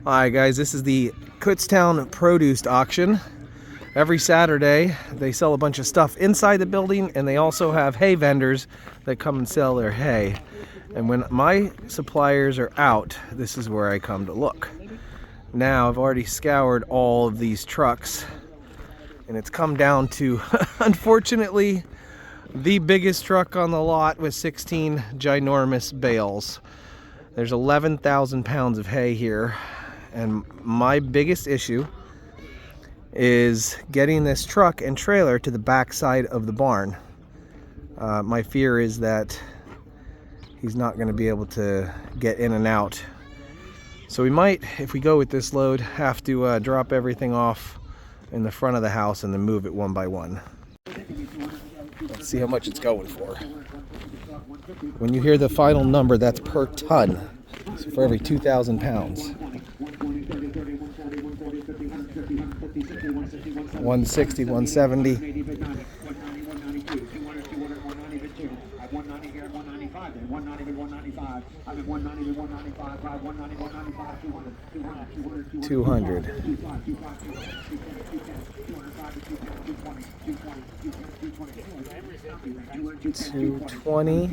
Hi guys, this is the Kutztown produce auction. Every Saturday they sell a bunch of stuff inside the building, and they also have hay vendors that come and sell their hay. And when my suppliers are out, this is where I come to look. Now I've already scoured all of these trucks, and it's come down to unfortunately the biggest truck on the lot with 16 ginormous bales. There's 11,000 pounds of hay here. And my biggest issue is getting this truck and trailer to the back side of the barn. My fear is that he's not going to be able to get in and out. So we might, if we go with this load, have to drop everything off in the front of the house and then move it one by one. Let's see how much it's going for. When you hear the final number, that's per ton. So for every 2,000 pounds. 160, 170. $200. 220.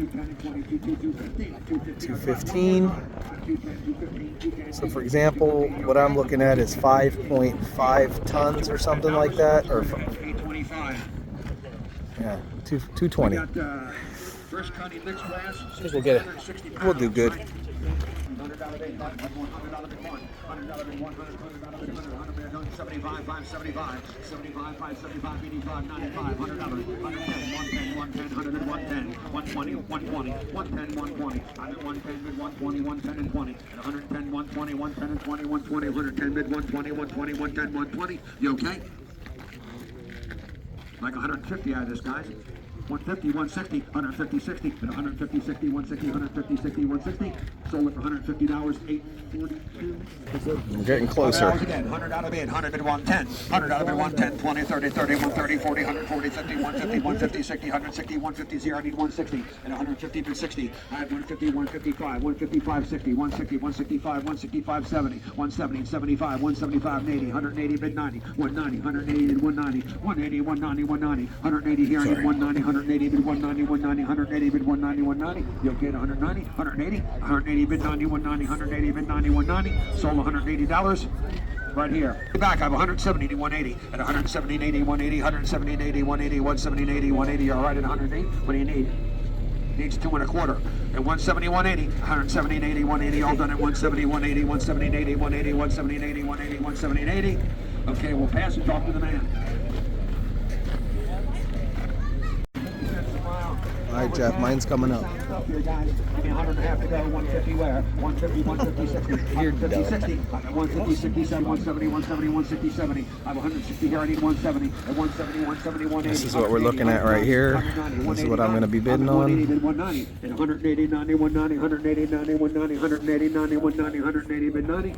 215. So for example, what I'm looking at is 5.5 tons or something like that, or yeah, 220. I think we'll get it. We'll do good. You okay? Like 150 out of this, guys. 150, 160, 150, 60, and 150, 60, 160, 150, 60, 160. Sold it for $150, $842. I'm getting closer. Again, 100 out of bid, 100 bid, 110, 100 out of bid, 110, 20, 30, 30, 130, 40, 140, 50, 150, 150, 60, 160, 150, 0, I need 160, and 150 bid 60. I had 150, 155, 155, 60, 160, 165, 165, 70, 170, 75, 175, 80, 180 bid 90, 190, 180 bid 190, 180, 190, 190, 180 here, I need 190, 180 bid 190, 190, 180 bid 190, 190. You okay at 190, 180, 180 bid 90, 190, 180 bid 90, 190. Sold $180 right here. Back, I have 170, 180, and 170, 80, 180, 170, 80, 180, 170, 80, 180. All right at 108. What do you need? Needs 2 1/4. At 170, 180, 170, 80, 180. All done at 170, 180, 170, 80, 180, 170, 80, 180, 170, 80. Okay, we'll pass and talk to the man. All right, Jeff, mine's coming up. Here, guys. Give me 100 and a half to go. 150 where? 150, 150, 60. 150, 60. 150, 67, 170, 170, 160, 70. I have 160 here. I need 170. At 170, 170, 180. This is what we're looking at right here. This is what I'm going to be bidding on. 190. And 180, 90, 190, 180, 90, 190, 180, 90, 190, 180 bid 90.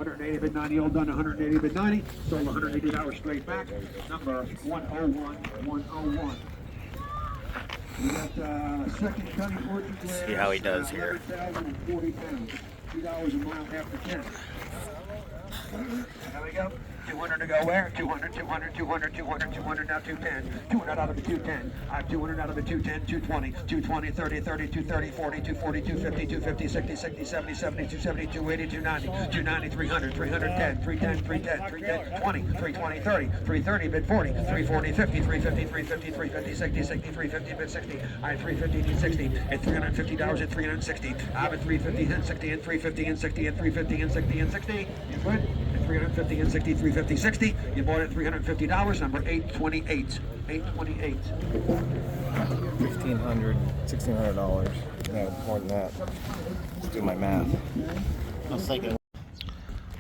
180 bid 90, all done. 180 bid 90. Sold $180 straight back. Number 101, 101. We got second Cunny Fortune Glass. See how he does here. 11,040 pounds. $2 a mile after 10. There we go. 200 to go where? 200, 200, 200, 200, 200, now 210. 200 out of the 210. I have 200 out of the 210, 220, 220, 30, 30, 230, 40, 240, 250, 250, 60, 60, 70, 70, 270, 280, 290, 290, 300, 310, 310, 310, 310, 20, 320, 30, 330, bid 40, 340, 50, 350, 350, 350, 60, 60, 350, bid 60. I have 350 and 60, and $350 at 360. I have a 350 and 60, and 350 and 60, and 350 and 60, and 60. You good? 350 and 60, 350, 60. You bought it $350, number 828. 828. $1,500, $1,600. No, more than that. Let's do my math.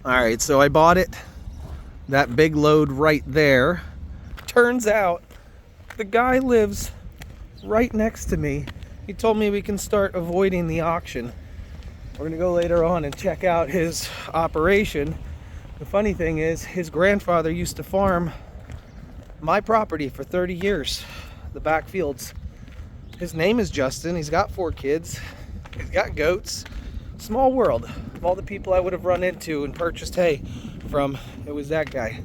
All right, so I bought it. That big load right there. Turns out the guy lives right next to me. He told me we can start avoiding the auction. We're gonna go later on and check out his operation. The funny thing is, his grandfather used to farm my property for 30 years, the back fields. His name is Justin. He's got 4 kids. He's got goats. Small world. Of all the people I would have run into and purchased hay from, it was that guy.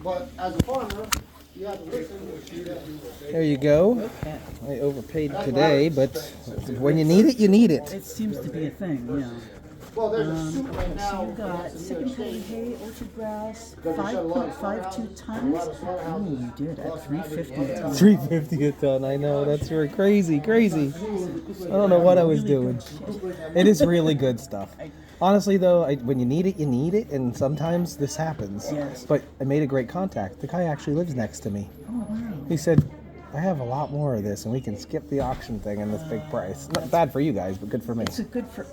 But as a farmer, you have to listen. There you go. I overpaid today, but when you need it, you need it. It seems to be a thing, yeah. Well, there's a soup Okay, right so now. you've got second-hand hay, orchard grass, 5.52 tons. Oh, you did at 350 a ton. 350 a ton. I know, that's very crazy. I don't know what I was doing. It is really good stuff. Honestly, though, when you need it, you need it, and sometimes this happens. Yes. But I made a great contact. The guy actually lives next to me. Oh, wow. He said, I have a lot more of this, and we can skip the auction thing and this big price. Not bad for you guys, but good for me. It's a good for,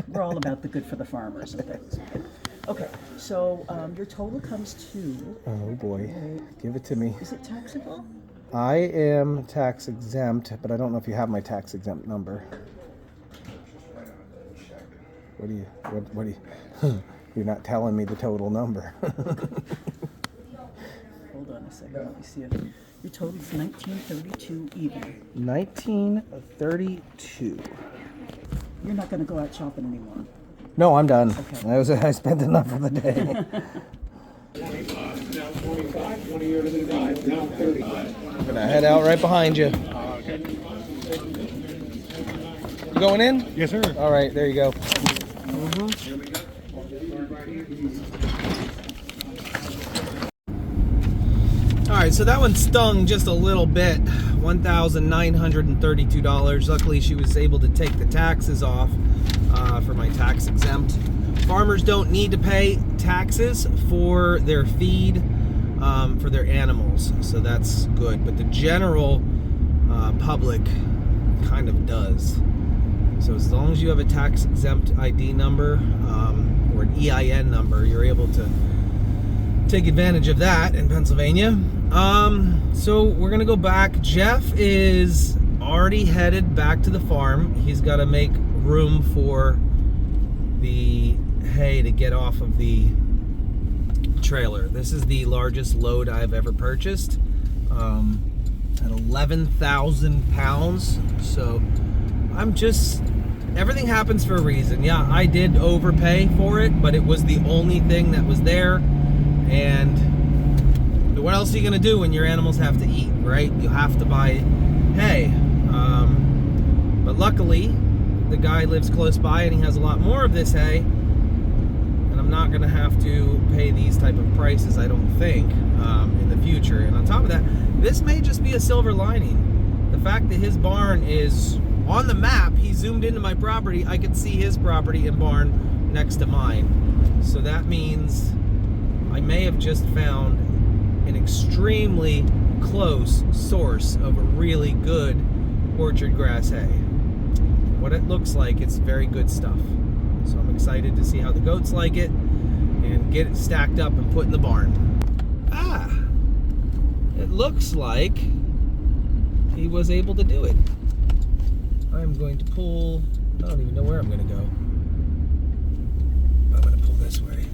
we're all about the good for the farmers and things. Okay, so your total comes to, Oh boy, give it to me. is it taxable? I am tax exempt, but I don't know if you have my tax exempt number. What do you, you're not telling me the total number. Hold on a second, let me see it. Your total is 1932 even. 1932. You're not going to go out shopping anymore. No, I'm done. Okay. I spent enough for the day. 25, now 25, 20 years to the drive, now 30. I'm gonna head out right behind you. You going in? Yes, sir. All right, there you go. All right, so that one stung just a little bit. $1,932. Luckily, she was able to take the taxes off for my tax exempt. Farmers don't need to pay taxes for their feed for their animals, so that's good. But the general public kind of does. So as long as you have a tax exempt ID number or an EIN number, you're able to take advantage of that in Pennsylvania. So we're gonna go back. Jeff is already headed back to the farm. He's got to make room for the hay to get off of the trailer. This is the largest load I've ever purchased at 11,000 pounds. So everything happens for a reason. Yeah, I did overpay for it, but it was the only thing that was there. And what else are you gonna do when your animals have to eat, right? You have to buy hay. But luckily, the guy lives close by and he has a lot more of this hay. And I'm not gonna have to pay these type of prices, I don't think, in the future. And on top of that, this may just be a silver lining. The fact that his barn is on the map, he zoomed into my property, I could see his property and barn next to mine. So that means I may have just found an extremely close source of a really good orchard grass hay. What it looks like, it's very good stuff. So I'm excited to see how the goats like it and get it stacked up and put in the barn. It looks like he was able to do it. I'm going to pull, I don't even know where I'm going to go. I'm going to pull this way.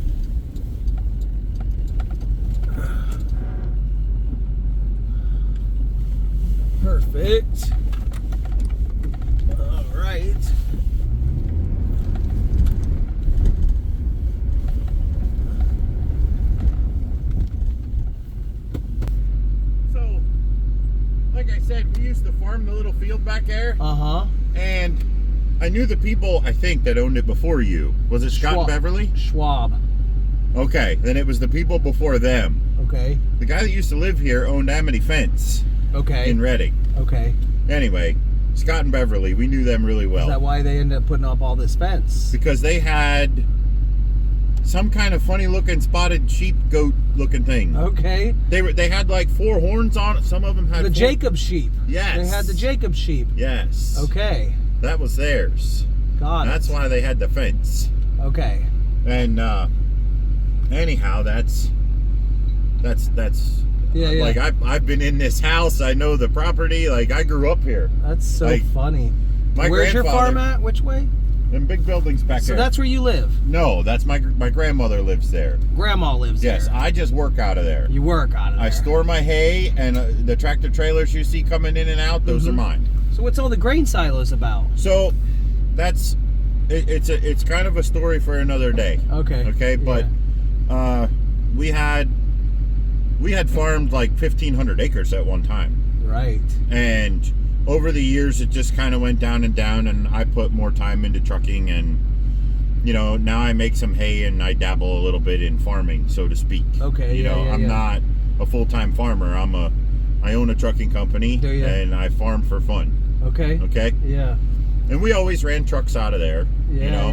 Perfect. All right. So, like I said, we used to farm the little field back there, Uh-huh. and I knew the people, I think, that owned it before you. Was it Scott and Beverly? Schwab. Okay, then it was the people before them. Okay. The guy that used to live here owned Amity Fence Okay. in Reading. Okay. Anyway, Scott and Beverly, we knew them really well. Is that why they ended up putting up all this fence? Because they had some kind of funny looking spotted sheep goat looking thing. Okay. They had like 4 horns on it. Some of them had The 4. Jacob sheep. Yes. They had the Jacob sheep. Yes. Okay. That was theirs. Got it. That's why they had the fence. Okay. And anyhow, that's Yeah, like I've been in this house. I know the property. Like I grew up here. That's so like, funny. My Where's your grandfather- farm at? Which way? Them big buildings back So there. that's where you live. No, that's my grandmother lives there. Grandma lives Yes, there. I just work out of there. You work out of there. I store my hay, and the tractor trailers you see coming in and out, those are mine. So what's all the grain silos about? So that's it's kind of a story for another day. Okay. Okay, but we had farmed like 1,500 acres at one time. Right. And over the years, it just kind of went down and down, and I put more time into trucking, and you know, now I make some hay and I dabble a little bit in farming, so to speak. Okay. You know, I'm not a full-time farmer. I own a trucking company, and I farm for fun. Okay. Okay. Yeah. And we always ran trucks out of there. Yeah. You know?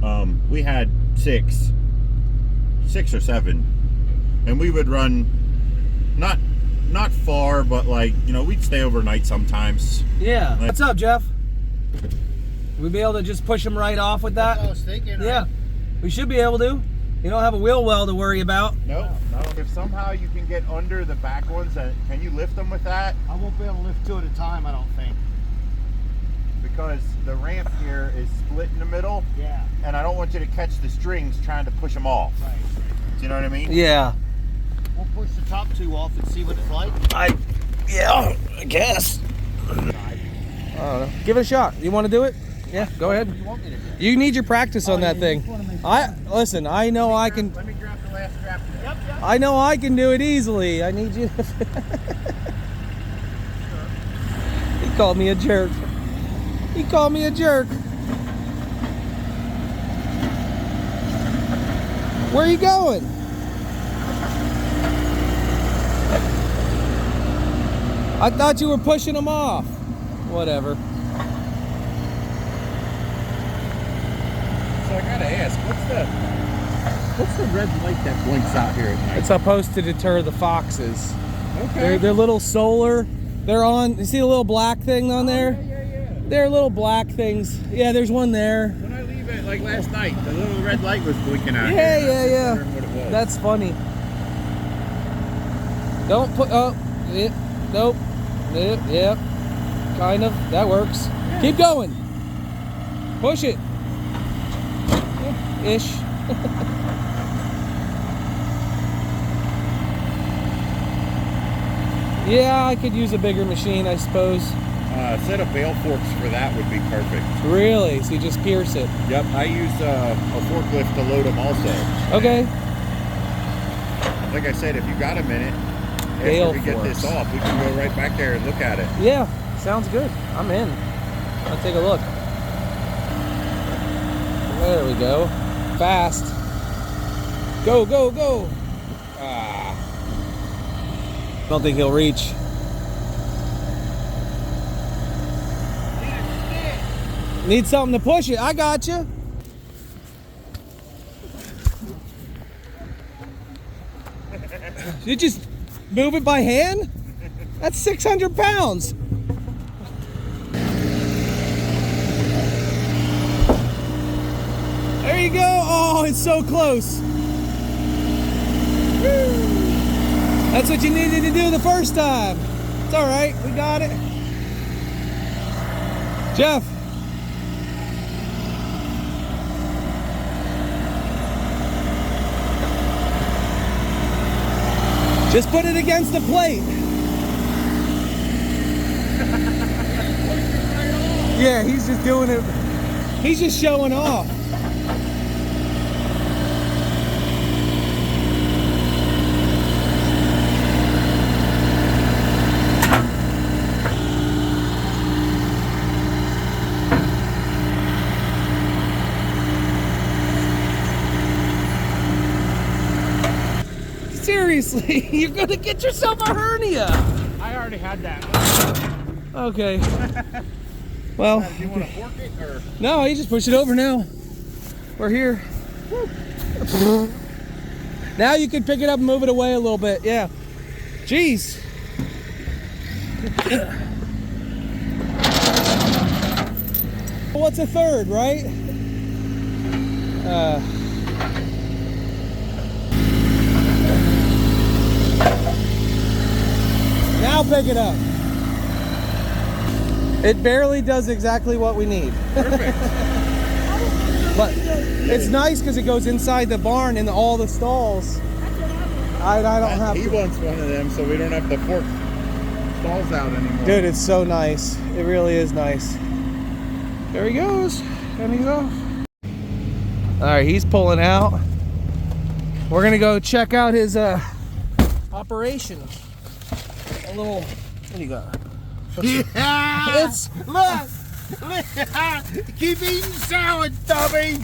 Yeah. We had six or seven, and we would run not far, but like, you know, we'd stay overnight sometimes. Yeah. Like, What's up, Jeff? We'd be able to just push them right off with that? I was thinking. Yeah. We should be able to. You don't have a wheel well to worry about. No. If somehow you can get under the back ones, can you lift them with that? I won't be able to lift two at a time, I don't think. Because the ramp here is split in the middle. Yeah. And I don't want you to catch the strings trying to push them off. Right. Do you know what I mean? Yeah. We'll push the top two off and see what it's like. I guess. I don't know. Give it a shot. You want to do it? Yeah, go ahead. What do you want me to do? You need your practice on that thing. Listen, I know I can. Let me grab the last strap. Yep. I know I can do it easily. I need you to. He called me a jerk. He called me a jerk. Where are you going? I thought you were pushing him off. Whatever. So I gotta ask, what's the red light that blinks out here at night? It's supposed to deter the foxes. Okay. They're little solar. They're on. You see the little black thing on there? Yeah. They're little black things. Yeah, there's one there. When I leave it, like last night, the little red light was blinking out. Yeah, here. I was yeah. wondering what it was. That's funny. Don't put. Oh, nope. Yep. Kind of. That works. Yeah. Keep going. Push it. Ish. Yeah, I could use a bigger machine, I suppose. A set of bale forks for that would be perfect. Really? So you just pierce it. Yep, I use a forklift to load them also. Okay. Like I said, if you got a minute, Bale after we get this forks. off, we can go right back there and look at it. Yeah, sounds good. I'm in. I'll take a look. There we go. Fast. Go, go, go. Ah. Don't think he'll reach. Need something to push it. I got you. You just move it by hand? That's 600 pounds. There you go. Oh, it's so close. Woo. That's what you needed to do the first time. It's all right. We got it. Jeff. Just put it against the plate. Yeah, he's just doing it. He's just showing off. Seriously, you're gonna get yourself a hernia. I already had that. Okay. Well, Do you want to fork it or? no, you just push it over now. We're here. Now you can pick it up and move it away a little bit. Yeah. Jeez. What's a third, right? Now pick it up. It barely does exactly what we need. Perfect. But it's nice because it goes inside the barn and all the stalls. I don't have He to. wants one of them, so we don't have to fork stalls out anymore. Dude, it's so nice. It really is nice. There he goes. Can he go? All right, he's pulling out. We're gonna go check out his operation. A little, what do you got? Yeah. It's Look. Keep eating salad, dummy.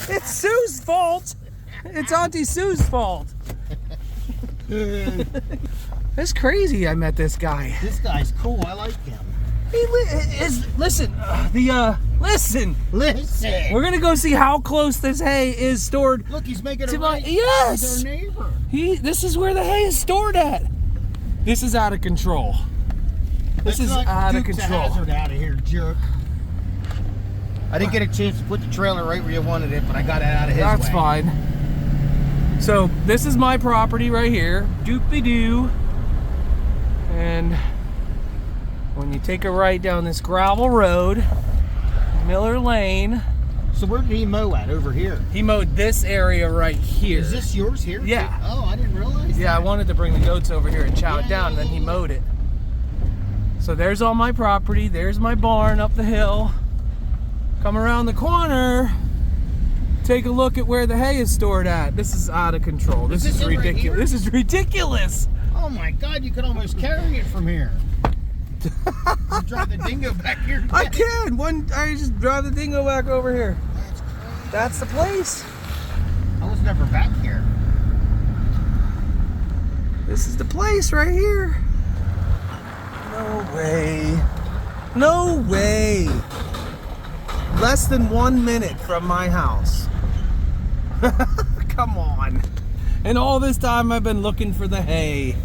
it's Sue's fault. It's Auntie Sue's fault. It's crazy. I met this guy. This guy's cool. I like him. Listen. Listen. Listen. We're gonna go see how close this hay is stored. Look, he's making To a my- right yes! with our neighbor. This is where the hay is stored at. This is out of control. This is out of control. Hazard out of here, jerk. I didn't get a chance to put the trailer right where you wanted it, but I got it out of his That's way. fine. So this is my property right here. Doopy-doo. And when you take a right down this gravel road, Miller Lane, So where did he mow at? Over here. he mowed this area right here. Is this yours here? Yeah. Oh, I didn't realize. Yeah, I that. wanted to bring the goats over here and chow it down, and then he mowed it. So there's all my property. There's my barn up the hill. Come around the corner. Take a look at where the hay is stored at. This is out of control. This Is is this it right ridiculous. here? This is ridiculous. Oh my God! You could almost carry it from here. You drive the dingo back here. I can. I just drive the dingo back over here. That's the place. I was never back here. This is the place right here. No way. No way. Less than 1 minute from my house. Come on. And all this time I've been looking for the hay.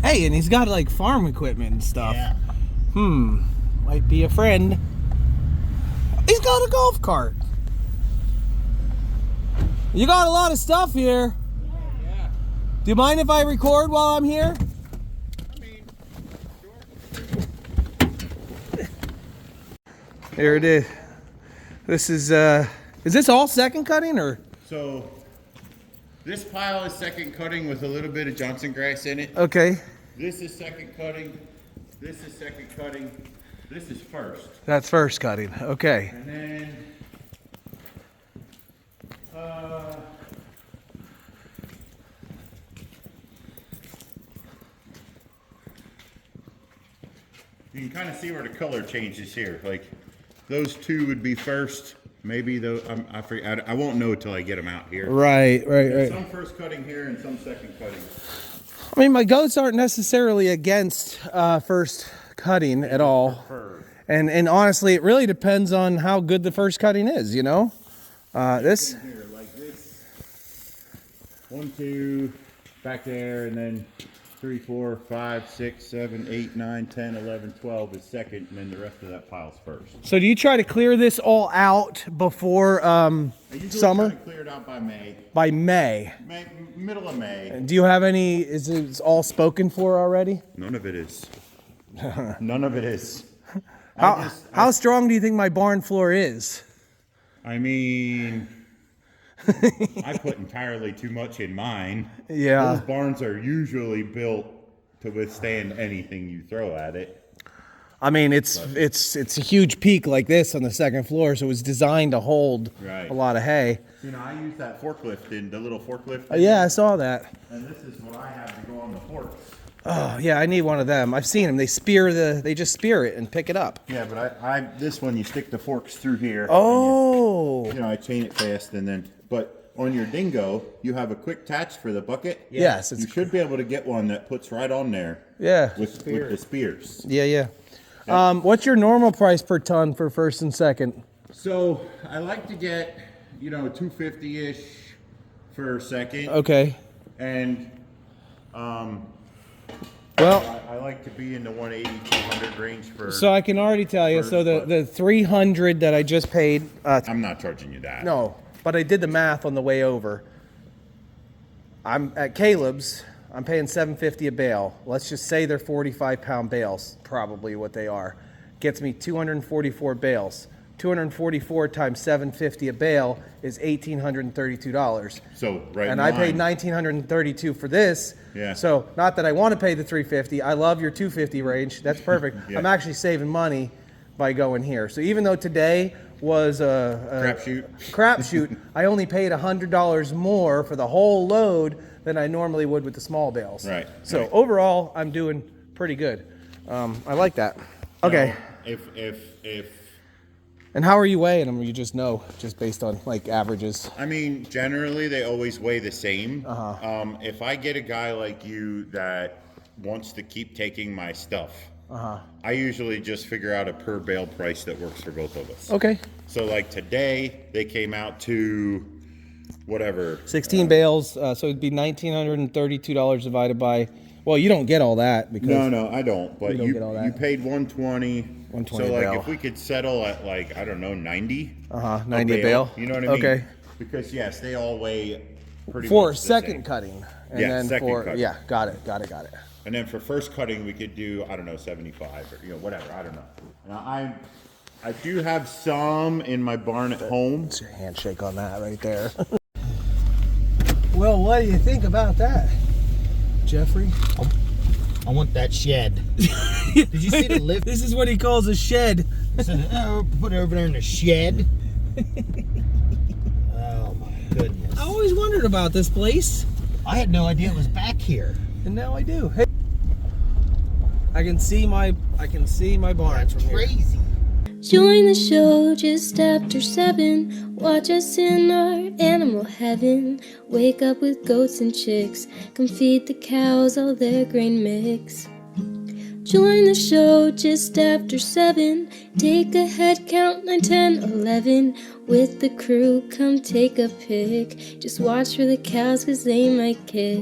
Hey, and he's got like farm equipment and stuff. Yeah. Might be a friend. He's got a golf cart. You got a lot of stuff here. Yeah. Do you mind if I record while I'm here? I mean, sure. Here it is. This is this all second cutting or? So this pile is second cutting with a little bit of Johnson grass in it. Okay, This is second cutting. This is second cutting. This is first. that's first cutting. Okay. And then you can kind of see where the color changes here. Like those two would be first. Maybe though I forget. I won't know till I get them out here. Right. Some first cutting here and some second cutting. I mean, my goats aren't necessarily against first cutting at all. And honestly, it really depends on how good the first cutting is, you know? This, Here, like this. 1, 2, back there, and then 3, 4, 5, 6, 7, 8, 9, 10, 11, 12 is second, and then the rest of that pile's first. so do you try to clear this all out before I usually summer? try to clear it out by May. By May? Middle of May. Do you have any, is it all spoken for already? None of it is. None of it is. How strong do you think my barn floor is? I mean, I put entirely too much in mine. Yeah. Those barns are usually built to withstand anything you throw at it. I mean, it's a huge peak like this on the second floor, so it was designed to hold Right. a lot of hay. You know, I use that forklift in the little forklift. Yeah, I saw that. And this is what I have to go on the forks. Oh, yeah, I need one of them. I've seen them. They just spear it and pick it up. Yeah, but I this one you stick the forks through here. Oh. You know, I chain it fast and then, but on your Dingo, you have a quick attach for the bucket. Yes, You should be able to get one that puts right on there yeah. with the spears. Yeah. What's your normal price per ton for first and second? So I like to get, 250-ish for second. Okay. And Well, I like to be in the 180, 200 range for. so I can already tell you. So the 300 that I just paid. I'm not charging you that. No, but I did the math on the way over. I'm at Caleb's. I'm paying $7.50 a bale. Let's just say they're 45-pound bales, probably what they are. Gets me 244 bales. 244 times $7.50 a bale is $1,832. So right. And in I paid line. $1,932 for this. Yeah. So not that I want to pay the $350. I love your $250 range. That's perfect. Yeah. I'm actually saving money by going here. So even though today was a crapshoot, I only paid $100 more for the whole load than I normally would with the small bales. Right. So right. overall, I'm doing pretty good. I like that. Okay. Now, if And how are you weighing them? You just know, just based on like averages. I mean, generally they always weigh the same. If I get a guy like you that wants to keep taking my stuff, I usually just figure out a per bale price that works for both of us. Okay. So like today, they came out to whatever. 16 bales, so it'd be $1,932 divided by. Well, you don't get all that because. No, I don't. But don't get all that. you paid 120. 120 So like bale. if we could settle at like I don't know 90. 90 a bale. You know what I mean? Okay. Because yes, they all weigh pretty For much the second same. cutting. And Yeah, then second for cutting. yeah, got it. And then for first cutting, we could do, I don't know, 75 or, whatever. I don't know. Now, I do have some in my barn at home. It's your handshake on that right there. Well, what do you think about that, Jeffrey? I want that shed. Did you see the lift? This is what he calls a shed. Put it over there in the shed. Oh my goodness. I always wondered about this place, I had no idea it was back here. and now I do. Hey, I can see my barn from here. Crazy. Join the show just after 7. Watch us in our animal heaven. Wake up with goats and chicks. Come feed the cows all their grain mix. Join the show just after 7. Take a head count 9, 10, 11. With the crew, come take a pic. Just watch for the cows 'cause they might kick.